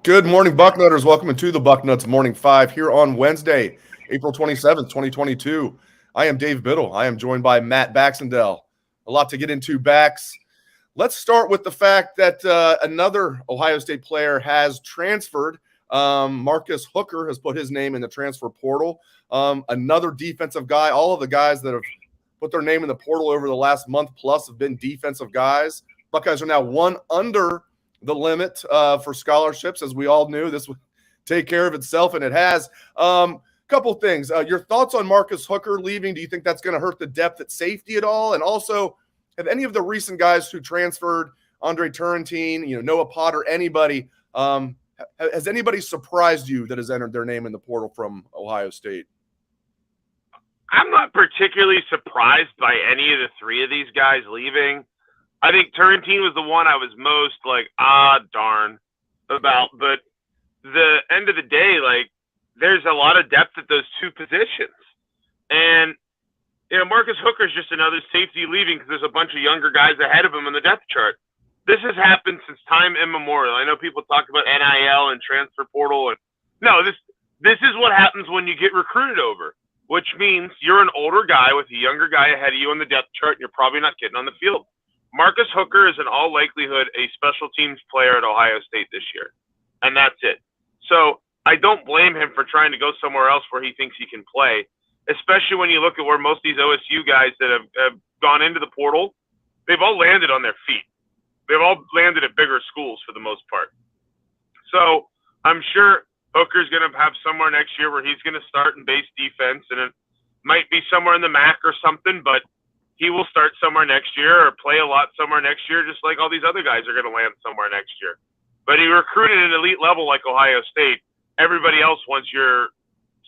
Good morning, Bucknutters. Welcome to the Bucknuts Morning 5 here on Wednesday, April 27th, 2022. I am Dave Biddle. I am joined by Matt Baxendale. A lot to get into, Bax. Let's start with the fact that another Ohio State player has transferred. Marcus Hooker has put his name in the transfer portal. Another defensive guy. All of the guys that have put their name in the portal over the last month plus have been defensive guys. Buckeyes are now one under the limit for scholarships. As we all knew, this would take care of itself, and it has. Couple things. Your thoughts on Marcus Hooker leaving? Do you think that's going to hurt the depth at safety at all? And also, have any of the recent guys who transferred, Andre Turrentine, Noah Potter, anybody, has anybody surprised you that has entered their name in the portal from Ohio State? I'm not particularly surprised by any of the three of these guys leaving. I think Turrentine was the one I was most darn about. But the end of the day, there's a lot of depth at those two positions. And, Marcus Hooker's just another safety leaving because there's a bunch of younger guys ahead of him on the depth chart. This has happened since time immemorial. I know people talk about NIL and transfer portal. No, this is what happens when you get recruited over, which means you're an older guy with a younger guy ahead of you on the depth chart, and you're probably not getting on the field. Marcus Hooker is in all likelihood a special teams player at Ohio State this year, and that's it. So I don't blame him for trying to go somewhere else where he thinks he can play, especially when you look at where most of these OSU guys that have gone into the portal, they've all landed on their feet. They've all landed at bigger schools for the most part. So I'm sure Hooker's going to have somewhere next year where he's going to start in base defense, and it might be somewhere in the MAC or something, but he will start somewhere next year or play a lot somewhere next year, just like all these other guys are going to land somewhere next year. But he recruited an elite level like Ohio State. Everybody else wants your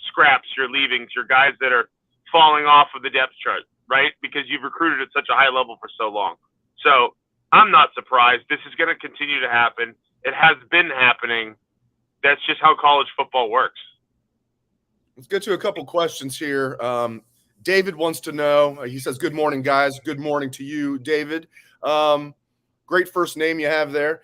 scraps, your leavings, your guys that are falling off of the depth chart, right? Because you've recruited at such a high level for so long. So I'm not surprised. This is going to continue to happen. It has been happening. That's just how college football works. Let's get to a couple questions here. David wants to know, he says, good morning, guys. Good morning to you, David. Great first name you have there.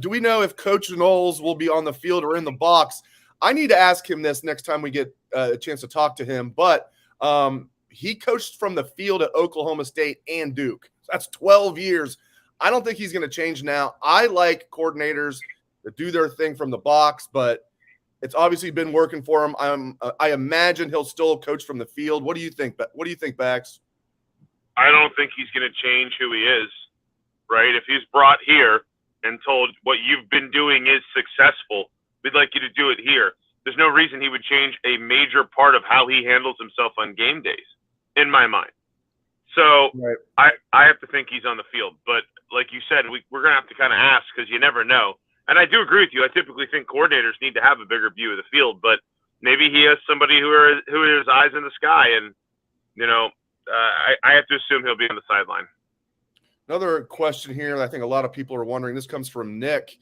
Do we know if Coach Knowles will be on the field or in the box? I need to ask him this next time we get a chance to talk to him, but he coached from the field at Oklahoma State and Duke. That's 12 years. I don't think he's going to change now. I like coordinators that do their thing from the box, but it's obviously been working for him. I imagine he'll still coach from the field. What do you think? What do you think, Bax? I don't think he's going to change who he is, right? If he's brought here and told what you've been doing is successful, we'd like you to do it here. There's no reason he would change a major part of how he handles himself on game days, in my mind. So right. I have to think he's on the field. But like you said, we're going to have to kind of ask because you never know. And I do agree with you. I typically think coordinators need to have a bigger view of the field, but maybe he has somebody who has eyes in the sky, and I have to assume he'll be on the sideline. Another question here that I think a lot of people are wondering. This comes from Nick.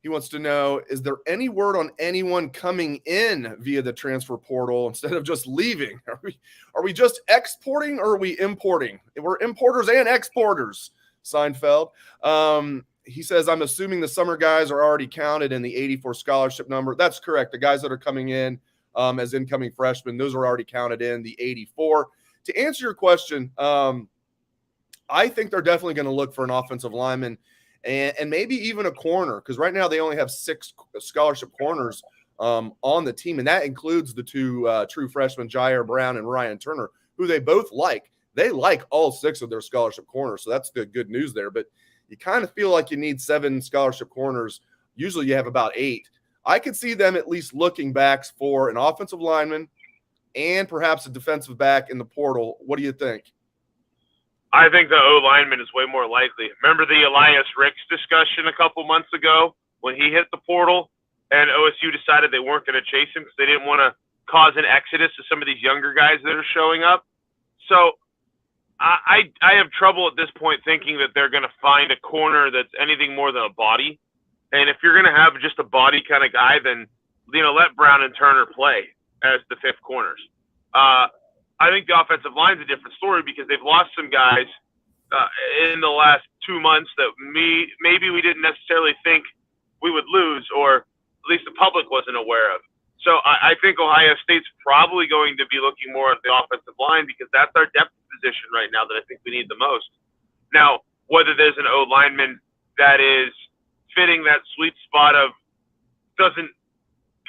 He wants to know: is there any word on anyone coming in via the transfer portal instead of just leaving? Are we just exporting or are we importing? We're importers and exporters. Seinfeld. He says, I'm assuming the summer guys are already counted in the 84 scholarship number. That's correct. The guys that are coming in as incoming freshmen, those are already counted in the 84. To answer your question, I think they're definitely going to look for an offensive lineman and maybe even a corner, because right now they only have 6 scholarship corners on the team, and that includes the 2 true freshmen, Jair Brown and Ryan Turner, who they both like. They like all 6 of their scholarship corners, so that's the good news there. But you kind of feel like you need 7 scholarship corners. Usually you have about 8. I could see them at least looking backs for an offensive lineman and perhaps a defensive back in the portal. What do you think? I think the O lineman is way more likely. Remember the Elias Ricks discussion a couple months ago when he hit the portal and OSU decided they weren't going to chase him because they didn't want to cause an exodus to some of these younger guys that are showing up? So I have trouble at this point thinking that they're going to find a corner that's anything more than a body. And if you're going to have just a body kind of guy, then, let Brown and Turner play as the 5th corners. I think the offensive line is a different story because they've lost some guys in the last 2 months that maybe we didn't necessarily think we would lose, or least the public wasn't aware of. So I think Ohio State's probably going to be looking more at the offensive line because that's our depth position right now that I think we need the most. Now, whether there's an O lineman that is fitting that sweet spot of doesn't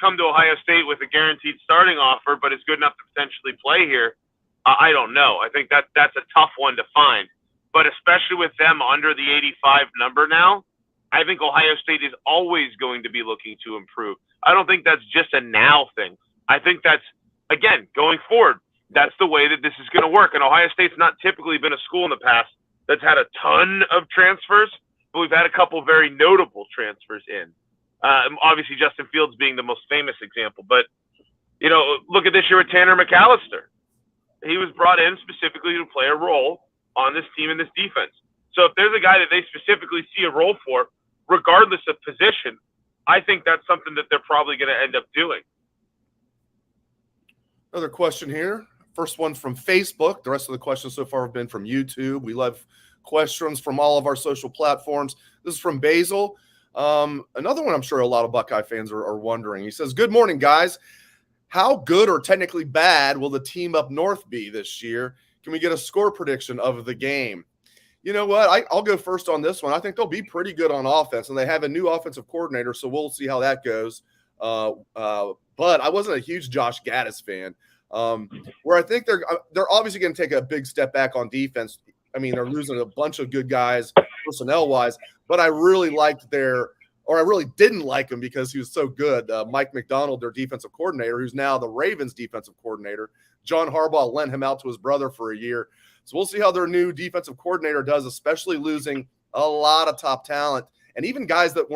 come to Ohio State with a guaranteed starting offer, but is good enough to potentially play here, I don't know. I think that's a tough one to find. But especially with them under the 85 number now, I think Ohio State is always going to be looking to improve. I don't think that's just a now thing. I think that's, again, going forward, that's the way that this is going to work. And Ohio State's not typically been a school in the past that's had a ton of transfers, but we've had a couple very notable transfers in. Obviously, Justin Fields being the most famous example. But, you know, look at this year with Tanner McAllister. He was brought in specifically to play a role on this team and this defense. So if there's a guy that they specifically see a role for, regardless of position, I think that's something that they're probably going to end up doing. Another question here. First one from Facebook. The rest of the questions so far have been from YouTube. We love questions from all of our social platforms. This is from Basil. Another one I'm sure a lot of Buckeye fans are wondering. He says, good morning, guys. How good or technically bad will the team up north be this year? Can we get a score prediction of the game? You know what? I'll go first on this one. I think they'll be pretty good on offense, and they have a new offensive coordinator, so we'll see how that goes. But I wasn't a huge Josh Gaddis fan, where I think they're obviously going to take a big step back on defense. I mean, they're losing a bunch of good guys personnel-wise, but I really didn't like him because he was so good. Mike McDonald, their defensive coordinator, who's now the Ravens defensive coordinator. John Harbaugh lent him out to his brother for a year. So we'll see how their new defensive coordinator does, especially losing a lot of top talent and even guys that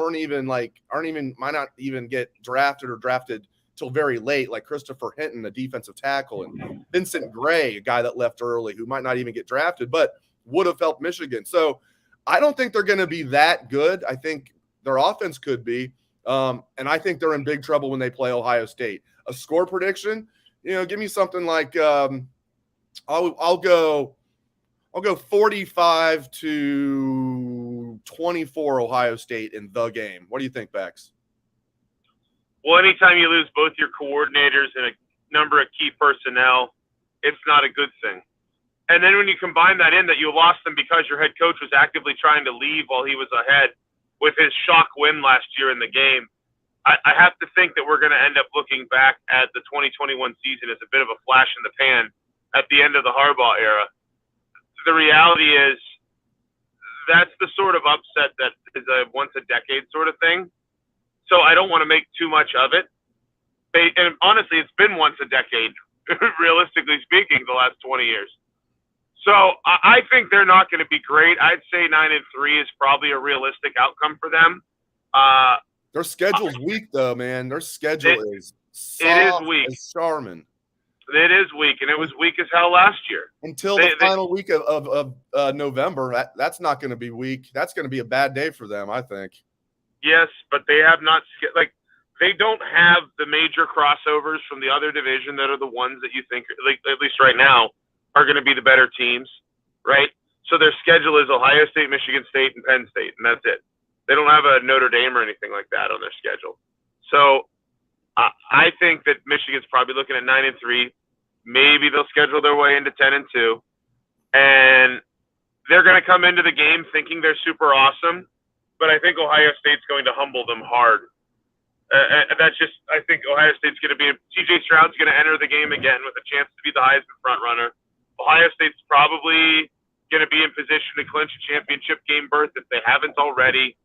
might not even get drafted till very late, like Christopher Hinton, a defensive tackle, and Vincent Gray, a guy that left early who might not even get drafted, but would have helped Michigan. So I don't think they're going to be that good. I think their offense could be, and I think they're in big trouble when they play Ohio State. A score prediction, give me something like I'll go 45-24 Ohio State in the game. What do you think, Bex? Well, anytime you lose both your coordinators and a number of key personnel, it's not a good thing. And then when you combine that in that you lost them because your head coach was actively trying to leave while he was ahead with his shock win last year in the game, I have to think that we're going to end up looking back at the 2021 season as a bit of a flash in the pan at the end of the Harbaugh era. The reality is that's the sort of upset that is a once-a-decade sort of thing. So I don't want to make too much of it. And honestly, it's been once a decade, realistically speaking, the last 20 years. So I think they're not going to be great. I'd say 9-3 is probably a realistic outcome for them. Their schedule's weak, though, man. Their schedule is soft. It is weak. As Charmin. It is weak, and it was weak as hell last year. Until the final week of November, that's not going to be weak. That's going to be a bad day for them, I think. Yes, but they have not they don't have the major crossovers from the other division that are the ones that you think, at least right now, are going to be the better teams, right? So their schedule is Ohio State, Michigan State, and Penn State, and that's it. They don't have a Notre Dame or anything like that on their schedule. So I think that Michigan's probably looking at 9-3. Maybe they'll schedule their way into 10-2, and they're going to come into the game thinking they're super awesome. But I think Ohio State's going to humble them hard. I think Ohio State's going to be – TJ Stroud's going to enter the game again with a chance to be the Heisman frontrunner. Ohio State's probably going to be in position to clinch a championship game berth if they haven't already.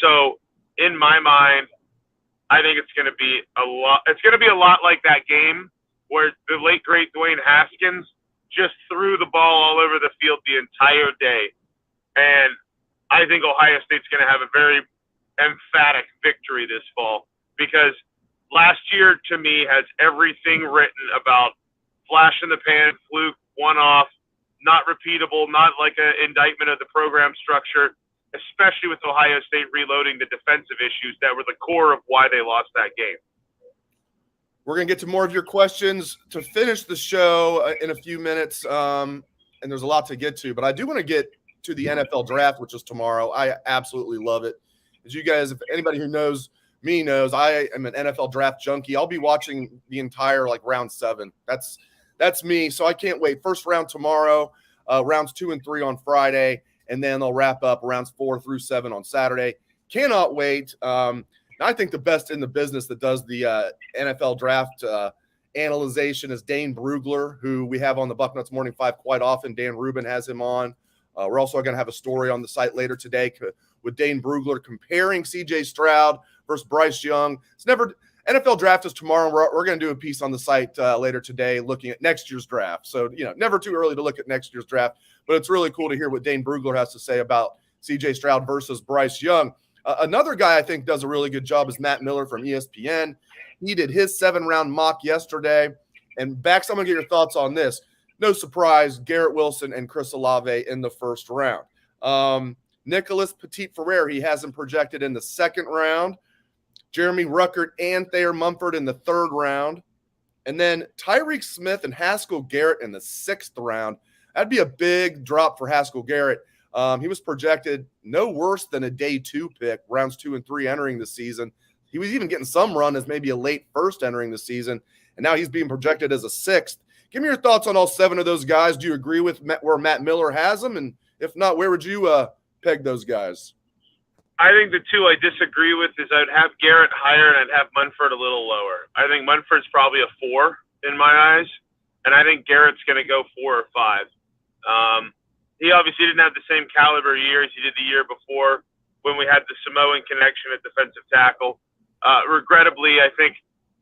So, in my mind, I think it's going to be a lot. It's going to be a lot like that game where the late great Dwayne Haskins just threw the ball all over the field the entire day, and I think Ohio State's going to have a very emphatic victory this fall because last year to me has everything written about flash in the pan, fluke, one-off, not repeatable, not like an indictment of the program structure, especially with Ohio State reloading the defensive issues that were the core of why they lost that game. We're going to get to more of your questions to finish the show in a few minutes, and there's a lot to get to. But I do want to get to the NFL draft, which is tomorrow. I absolutely love it. As you guys, if anybody who knows me knows I am an NFL draft junkie. I'll be watching the entire round 7. That's me. So I can't wait. First round tomorrow, rounds 2 and 3 on Friday, and then they'll wrap up rounds 4 through 7 on Saturday. Cannot wait. I think the best in the business that does the NFL draft analyzation is Dane Brugler, who we have on the Bucknuts Morning 5 quite often. Dan Rubin has him on. We're also going to have a story on the site later today with Dane Brugler comparing C.J. Stroud versus Bryce Young. NFL draft is tomorrow. We're going to do a piece on the site later today looking at next year's draft. So, never too early to look at next year's draft, but it's really cool to hear what Dane Brugler has to say about C.J. Stroud versus Bryce Young. Another guy I think does a really good job is Matt Miller from ESPN. He did his 7-round mock yesterday. And Bax, I'm going to get your thoughts on this. No surprise, Garrett Wilson and Chris Olave in the first round. Nicholas Petit-Ferrer, he has him projected in the second round. Jeremy Ruckert and Thayer Mumford in the third round. And then Tyreek Smith and Haskell Garrett in the sixth round. That'd be a big drop for Haskell Garrett. He was projected no worse than a day 2 pick, rounds 2 and 3 entering the season. He was even getting some run as maybe a late first entering the season, and now he's being projected as a 6th. Give me your thoughts on all 7 of those guys. Do you agree with where Matt Miller has them? And if not, where would you peg those guys? I think the 2 I disagree with is I'd have Garrett higher and I'd have Munford a little lower. I think Munford's probably a 4 in my eyes, and I think Garrett's going to go 4 or 5. He obviously didn't have the same caliber year as he did the year before when we had the Samoan connection at defensive tackle. Regrettably, I think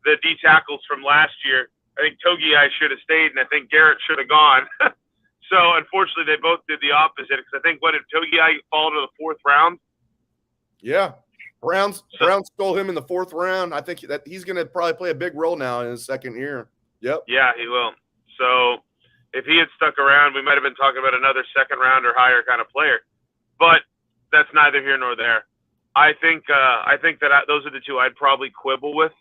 the D tackles from last year, I think Togiai should have stayed, and I think Garrett should have gone. So, unfortunately, they both did the opposite. Because I think, did Togiai fall to the 4th round? Yeah. Browns stole him in the 4th round. I think that he's going to probably play a big role now in his second year. Yep. Yeah, he will. So, if he had stuck around, we might have been talking about another second round or higher kind of player. But that's neither here nor there. I think that those are the 2 I'd probably quibble with.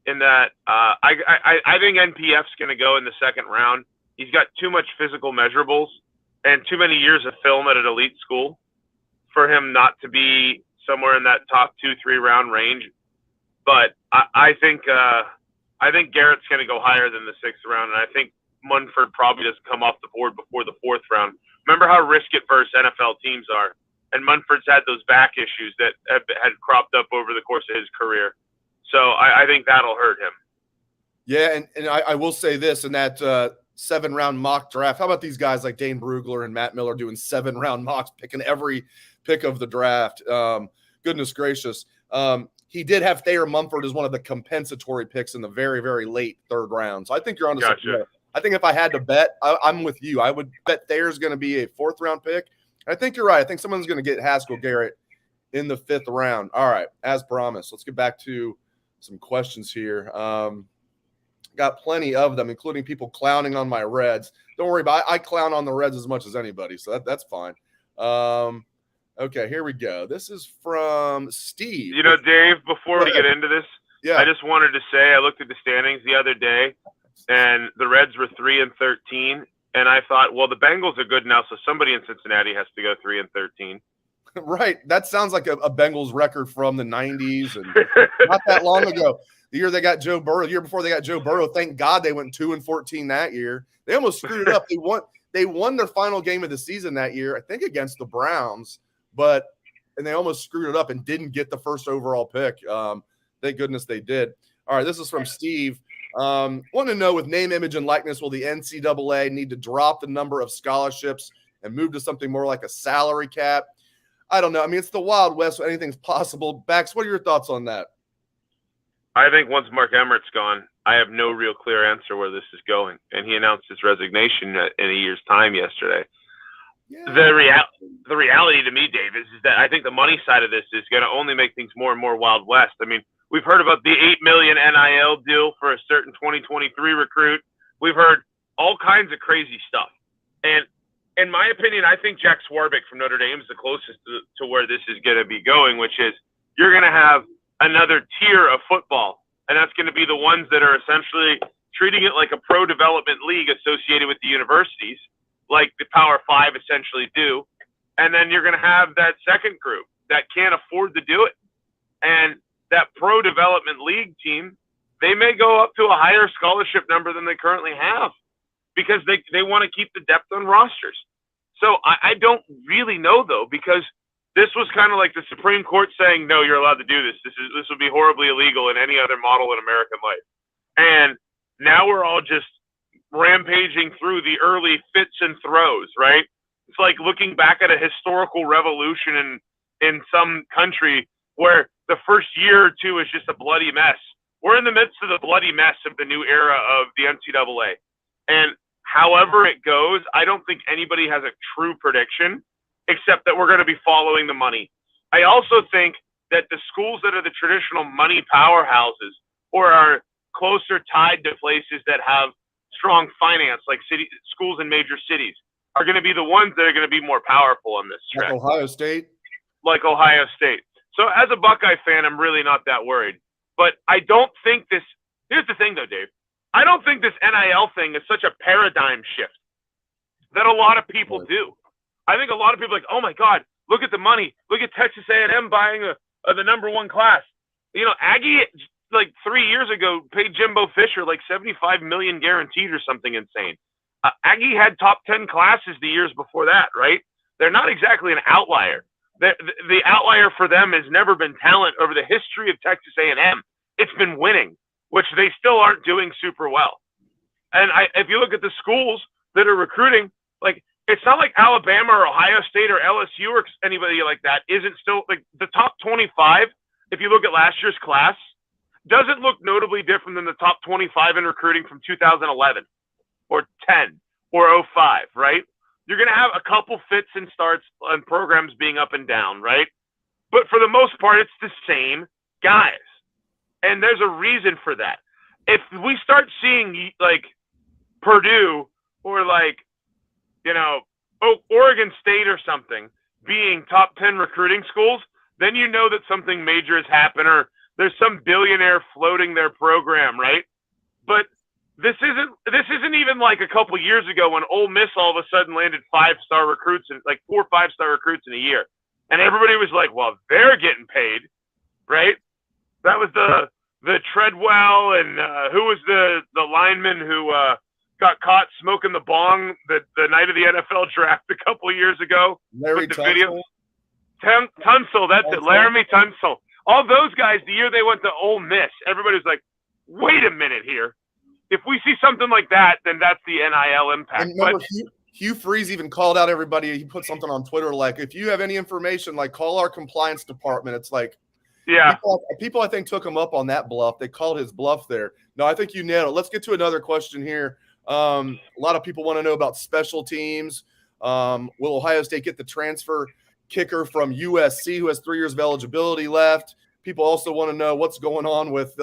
In that, I think NPF's going to go in the second round. He's got too much physical measurables and too many years of film at an elite school for him not to be somewhere in that top 2-3 round range. But I think Garrett's going to go higher than the 6th round, and I think Munford probably doesn't come off the board before the 4th round. Remember how risk-averse NFL teams are, and Munford's had those back issues that had cropped up over the course of his career. So I think that'll hurt him. Yeah, and I will say this, in that 7-round mock draft, how about these guys like Dane Brugler and Matt Miller doing 7-round mocks, picking every pick of the draft? Goodness gracious. He did have Thayer Mumford as one of the compensatory picks in the very, very late 3rd round. So I think you're on to something there. I think if I had to bet, I'm with you. I would bet Thayer's going to be a 4th round pick. I think you're right. I think someone's going to get Haskell Garrett in the 5th round. All right, as promised, let's get back to some questions here. Got plenty of them, including people clowning on my Reds. Don't worry about it. I clown on the Reds as much as anybody, so that's fine. Okay, here we go. This is from Steve. Dave, before we get into this, yeah, I just wanted to say I looked at the standings the other day, and the Reds were 3-13, and I thought, well, the Bengals are good now, so somebody in Cincinnati has to go 3-13. Right. That sounds like a Bengals record from the 90s and not that long ago. The year they got Joe Burrow, the year before they got Joe Burrow, thank God they went 2-14 that year. They almost screwed it up. They won their final game of the season that year, I think against the Browns, and they almost screwed it up and didn't get the first overall pick. Thank goodness they did. All right, this is from Steve. Want to know, with name, image, and likeness, will the NCAA need to drop the number of scholarships and move to something more like a salary cap? I don't know. I mean, it's the Wild West, so anything's possible. Bax, what are your thoughts on that? I think once Mark Emmert's gone, I have no real clear answer where this is going. And he announced his resignation in a year's time yesterday. Yeah. The reality to me, Dave, is that I think the money side of this is going to only make things more and more Wild West. I mean, we've heard about the $8 million NIL deal for a certain 2023 recruit. We've heard all kinds of crazy stuff. And in my opinion, I think Jack Swarbrick from Notre Dame is the closest to where this is going to be going, which is you're going to have another tier of football, and that's going to be the ones that are essentially treating it like a pro development league associated with the universities, like the Power Five essentially do. And then you're going to have that second group that can't afford to do it. And that pro development league team, they may go up to a higher scholarship number than they currently have because they want to keep the depth on rosters. So I don't really know, though, because this was kind of like the Supreme Court saying, no, you're allowed to do this. This would be horribly illegal in any other model in American life. And now we're all just rampaging through the early fits and throws, right? It's like looking back at a historical revolution in some country where the first year or two is just a bloody mess. We're in the midst of the bloody mess of the new era of the NCAA. And however it goes, I don't think anybody has a true prediction, except that we're going to be following the money. I also think that the schools that are the traditional money powerhouses or are closer tied to places that have strong finance, like schools in major cities, are going to be the ones that are going to be more powerful on this trend. Like Ohio State? Like Ohio State. So as a Buckeye fan, I'm really not that worried. But I don't think this – here's the thing, though, Dave. I don't think this NIL thing is such a paradigm shift that a lot of people do. I think a lot of people are like, oh, my God, look at the money. Look at Texas A&M buying the number one class. You know, Aggie, like 3 years ago, paid Jimbo Fisher like $75 million guaranteed or something insane. Aggie had top 10 classes the years before that, right? They're not exactly an outlier. The outlier for them has never been talent over the history of Texas A&M. It's been winning, which they still aren't doing super well. And if you look at the schools that are recruiting, like it's not like Alabama or Ohio State or LSU or anybody like that isn't still like the top 25. If you look at last year's class, doesn't look notably different than the top 25 in recruiting from 2011 or 10 or 05, right? You're going to have a couple fits and starts on programs being up and down, right? But for the most part, it's the same guys. And there's a reason for that. If we start seeing like Purdue or like, you know, Oregon State or something being top 10 recruiting schools, then you know that something major has happened or there's some billionaire floating their program, right? But this isn't even like a couple years ago when Ole Miss all of a sudden landed 5-star recruits and like 4 5-star recruits in a year. And everybody was like, well, they're getting paid, right? That was the Treadwell and who was the lineman who got caught smoking the bong the night of the NFL draft a couple of years ago? Larry with the Tunsil. video. Tunsil, that's it. Laramie Tunsil. All those guys, the year they went to Ole Miss, everybody was like, wait a minute here. If we see something like that, then that's the NIL impact. And remember, Hugh Freeze even called out everybody. He put something on Twitter like, if you have any information, like call our compliance department. It's like, yeah, people I think took him up on that bluff. They called his bluff there. No, I think you nailed it. Let's get to another question here. A lot of people want to know about special teams. Will Ohio State get the transfer kicker from USC who has 3 years of eligibility left? People also want to know what's going on with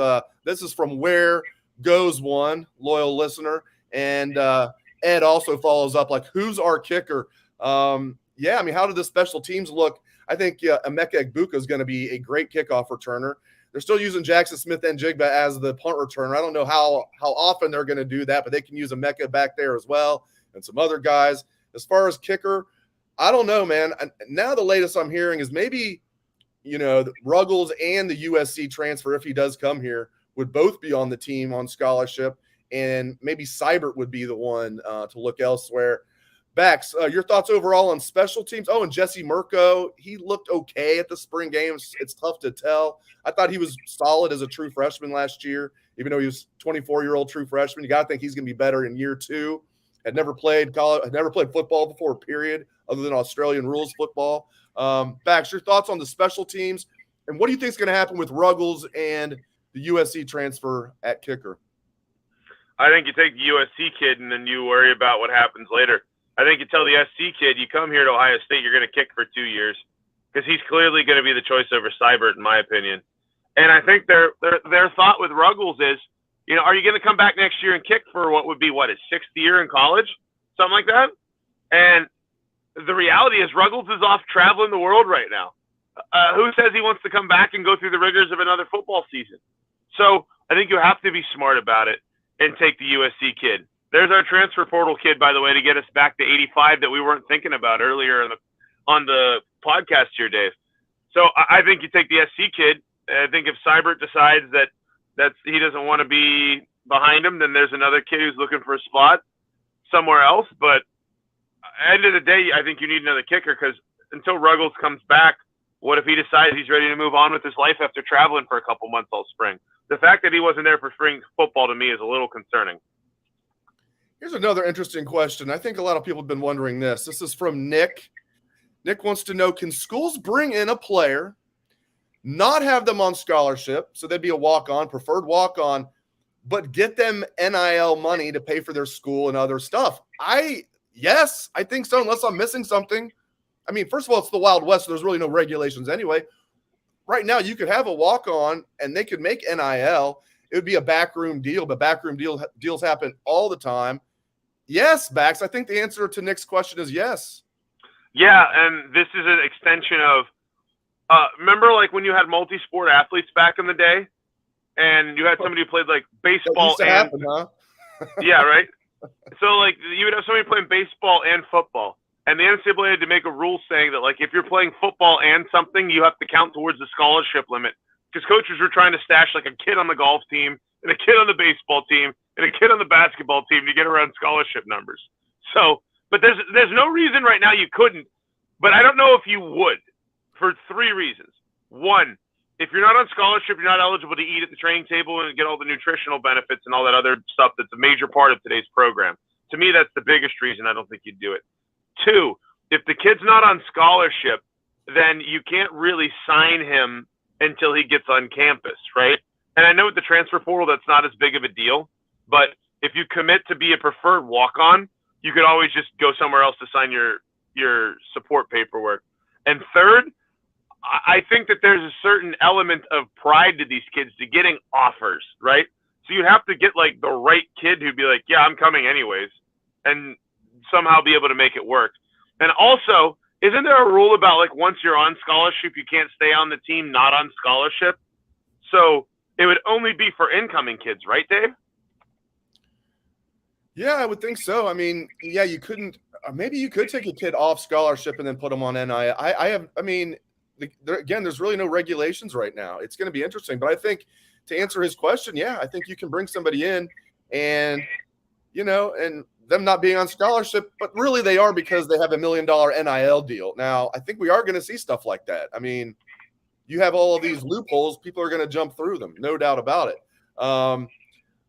this is from Where Goes One, loyal listener. And Ed also follows up like, who's our kicker? Yeah, I mean, how did the special teams look? I think Emeka Egbuka is going to be a great kickoff returner. They're still using Jackson Smith-Njigba as the punt returner. I don't know how often they're going to do that, but they can use Emeka back there as well and some other guys. As far as kicker, I don't know, man. Now the latest I'm hearing is maybe, you know, Ruggles and the USC transfer, if he does come here, would both be on the team on scholarship, and maybe Seibert would be the one to look elsewhere. Bax, your thoughts overall on special teams? Oh, and Jesse Mirko, he looked okay at the spring games. It's tough to tell. I thought he was solid as a true freshman last year, even though he was 24-year-old true freshman. You got to think he's going to be better in year 2. Had never played football before, period, other than Australian rules football. Bax, your thoughts on the special teams, and what do you think is going to happen with Ruggles and the USC transfer at kicker? I think you take the USC kid and then you worry about what happens later. I think you tell the SC kid, you come here to Ohio State, you're going to kick for 2 years because he's clearly going to be the choice over Seibert, in my opinion. And I think their thought with Ruggles is, you know, are you going to come back next year and kick for what would be, his 6th year in college? Something like that? And the reality is Ruggles is off traveling the world right now. Who says he wants to come back and go through the rigors of another football season? So I think you have to be smart about it and take the USC kid. There's our transfer portal kid, by the way, to get us back to 85 that we weren't thinking about earlier on the podcast here, Dave. So I think you take the SC kid I think if Seibert decides that he doesn't want to be behind him, then there's another kid who's looking for a spot somewhere else. But at the end of the day, I think you need another kicker, because until Ruggles comes back, what if he decides he's ready to move on with his life after traveling for a couple months all spring? The fact that he wasn't there for spring football to me is a little concerning. Here's another interesting question. I think a lot of people have been wondering this. This is from Nick. Nick wants to know, can schools bring in a player, not have them on scholarship, so they'd be a walk-on, preferred walk-on, but get them NIL money to pay for their school and other stuff? Yes, I think so, unless I'm missing something. I mean, first of all, it's the Wild West, so there's really no regulations anyway. Right now, you could have a walk-on, and they could make NIL. It would be a backroom deal, but backroom deals happen all the time. Yes, Bax, I think the answer to Nick's question is yes. Yeah, and this is an extension of remember, like, when you had multi-sport athletes back in the day, and you had somebody who played, like, baseball and happen, huh? yeah, right? So, like, you would have somebody playing baseball and football, and the NCAA had to make a rule saying that, like, if you're playing football and something, you have to count towards the scholarship limit, because coaches were trying to stash, like, a kid on the golf team and a kid on the baseball team and a kid on the basketball team to get around scholarship numbers. So, but there's no reason right now you couldn't, but I don't know if you would, for three reasons. One, if you're not on scholarship, you're not eligible to eat at the training table and get all the nutritional benefits and all that other stuff that's a major part of today's program. To me, that's the biggest reason I don't think you'd do it. Two, if the kid's not on scholarship, then you can't really sign him until he gets on campus, right? And I know with the transfer portal, that's not as big of a deal, but if you commit to be a preferred walk-on, you could always just go somewhere else to sign your support paperwork. And third, I think that there's a certain element of pride to these kids to getting offers, right? So you have to get, like, the right kid who'd be like, yeah, I'm coming anyways, and somehow be able to make it work. And also, isn't there a rule about, like, once you're on scholarship, you can't stay on the team not on scholarship? So it would only be for incoming kids, right, Dave? Yeah, I would think so. I mean, yeah, you couldn't – maybe you could take a kid off scholarship and then put them on NIL. There's really no regulations right now. It's going to be interesting. But I think to answer his question, yeah, I think you can bring somebody in and, you know, and them not being on scholarship, but really they are because they have $1 million NIL deal. Now, I think we are going to see stuff like that. I mean, you have all of these loopholes. People are going to jump through them. No doubt about it.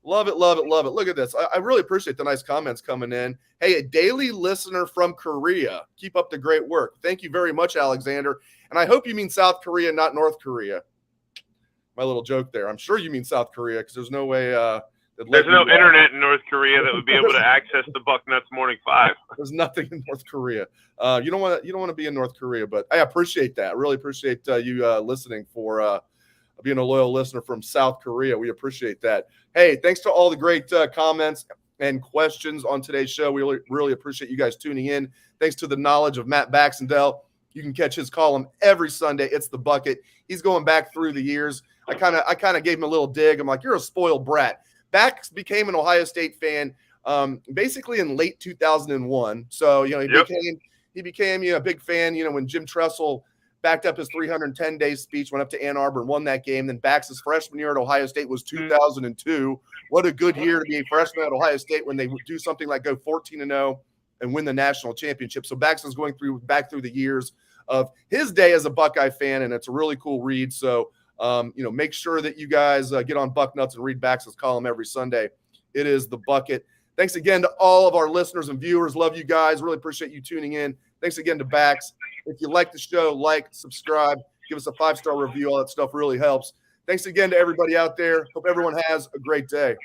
Love it, love it, love it. Look at this. I really appreciate the nice comments coming in. Hey, a daily listener from Korea. Keep up the great work. Thank you very much, Alexander. And I hope you mean South Korea, not North Korea. My little joke there. I'm sure you mean South Korea because there's no way. There's no internet in North Korea that would be able to access the Bucknuts Morning 5. There's nothing in North Korea. You don't want to be in North Korea, but I appreciate that. I really appreciate you listening for being a loyal listener from South Korea. We appreciate that. Hey, thanks to all the great comments and questions on today's show. We really, really appreciate you guys tuning in. Thanks to the knowledge of Matt Baxendale. You can catch his column every Sunday. It's The Bucket. He's going back through the years. I kind of gave him a little dig. I'm like, you're a spoiled brat. Bax became an Ohio State fan basically in late 2001. So, you know, he became a big fan, you know, when Jim Tressel backed up his 310-day speech, went up to Ann Arbor and won that game. Then Bax's freshman year at Ohio State was 2002. What a good year to be a freshman at Ohio State when they do something like go 14-0 and win the national championship. So Bax is going back through the years of his day as a Buckeye fan, and it's a really cool read. So, you know, make sure that you guys get on Bucknuts and read Bax's column every Sunday. It is The Bucket. Thanks again to all of our listeners and viewers. Love you guys. Really appreciate you tuning in. Thanks again to Bax. If you like the show, like, subscribe, give us a 5-star review. All that stuff really helps. Thanks again to everybody out there. Hope everyone has a great day.